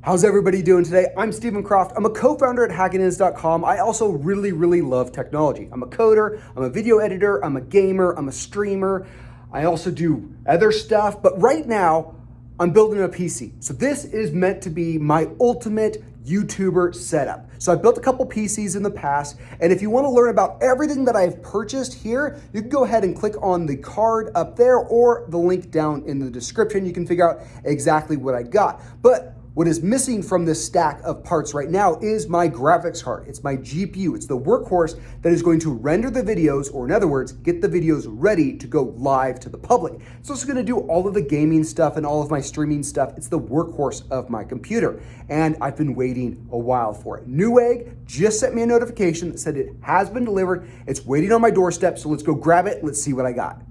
How's everybody doing today? I'm Stephen Croft. I'm a co-founder at Hackingtons.com. I also really love technology. I'm a coder, I'm a video editor, I'm a gamer, I'm a streamer. I also do other stuff, but right now I'm building a PC. So this is meant to be my ultimate YouTuber setup. So I built a couple PCs in the past, and if you want to learn about everything that I've purchased here, you can go ahead and click on the card up there or the link down in the description. You can figure out exactly what I got. But what is missing from this stack of parts right now is my graphics card. It's my GPU. It's the workhorse that is going to render the videos, or in other words, get the videos ready to go live to the public. It's also going to do all of the gaming stuff and all of my streaming stuff. It's the workhorse of my computer. And I've been waiting a while for it. Newegg just sent me a notification that said it has been delivered. It's waiting on my doorstep, so let's go grab it. Let's see what I got.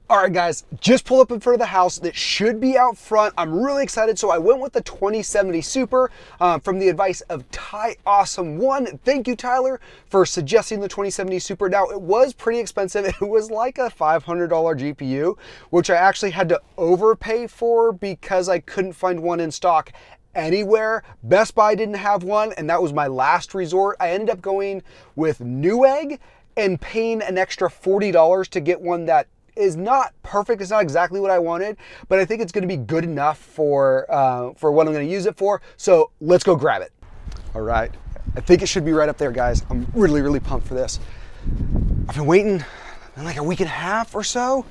All right, guys, just pulled up in front of the house. That should be out front. I'm really excited. So I went with the 2070 Super from the advice of Ty Awesome One. Thank you, Tyler, for suggesting the 2070 Super. Now, it was pretty expensive. It was like a $500 GPU, which I actually had to overpay for because I couldn't find one in stock anywhere. Best Buy didn't have one, and that was my last resort. I ended up going with Newegg and paying an extra $40 to get one that is not perfect. It's not exactly what I wanted, but I think it's going to be good enough for what I'm going to use it for. So let's go grab it. All right. I think it should be right up there, guys. I'm really pumped for this. I've been waiting like a week and a half or so.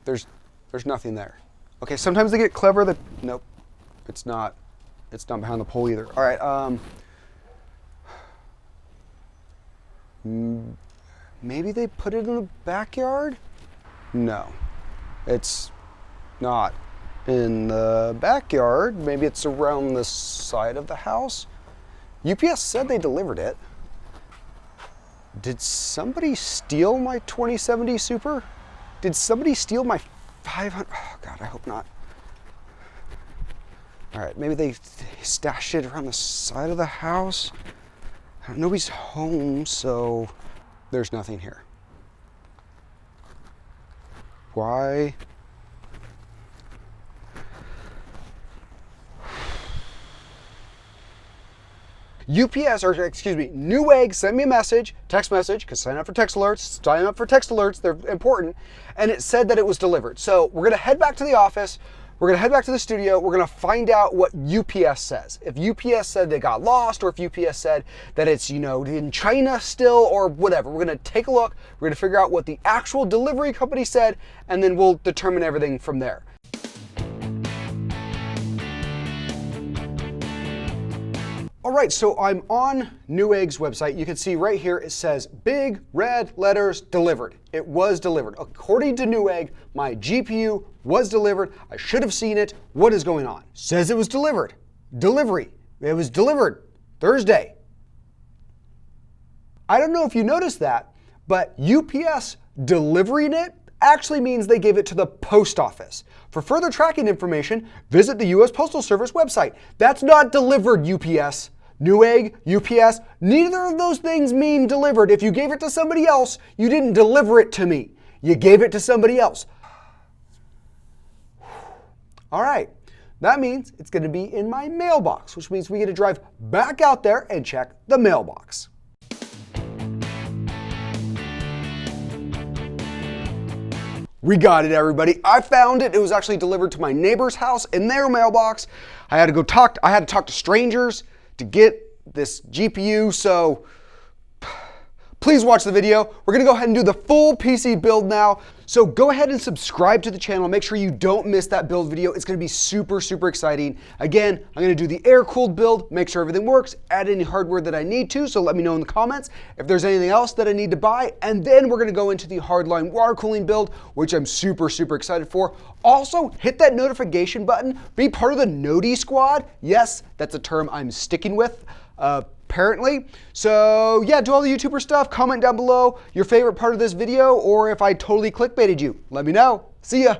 There's nothing there. Okay, sometimes they get clever that, nope, it's not. It's not behind the pole either. All right, maybe they put it in the backyard? No, it's not in the backyard. Maybe it's around the side of the house. UPS said they delivered it. Did somebody steal my 2070 Super? Did somebody steal my 500? Oh God, I hope not. All right, maybe they stashed it around the side of the house. Nobody's home, so there's nothing here. Why? UPS, or excuse me, Newegg sent me a message, text message, because sign up for text alerts, they're important, and it said that it was delivered. So we're gonna head back to the office. We're gonna head back to the studio. We're gonna find out what UPS says. If UPS said they got lost, or if UPS said that it's, in China still, or whatever. We're gonna take a look. We're gonna figure out what the actual delivery company said, and then we'll determine everything from there. All right, so I'm on Newegg's website. You can see right here, it says big red letters delivered. It was delivered. According to Newegg, my GPU was delivered. I should have seen it. What is going on? Says it was delivered. Delivery. It was delivered Thursday. I don't know if you noticed that, but UPS delivering it actually means they gave it to the post office. For further tracking information, visit the US Postal Service website. That's not delivered, UPS. Newegg, UPS, neither of those things mean delivered. If you gave it to somebody else, you didn't deliver it to me. You gave it to somebody else. All right, that means it's gonna be in my mailbox, which means we get to drive back out there and check the mailbox. We got it, everybody. I found it. It was actually delivered to my neighbor's house in their mailbox. I had to talk to strangers to get this GPU, so please watch the video. We're gonna go ahead and do the full PC build now. So go ahead and subscribe to the channel. Make sure you don't miss that build video. It's gonna be super exciting. Again, I'm gonna do the air-cooled build, make sure everything works, add any hardware that I need to, so let me know in the comments if there's anything else that I need to buy, and then we're gonna go into the hardline water cooling build, which I'm super excited for. Also, hit that notification button, be part of the Noti squad. Yes, that's a term I'm sticking with. Apparently. So yeah, do all the YouTuber stuff, comment down below your favorite part of this video, or if I totally clickbaited you, let me know. See ya.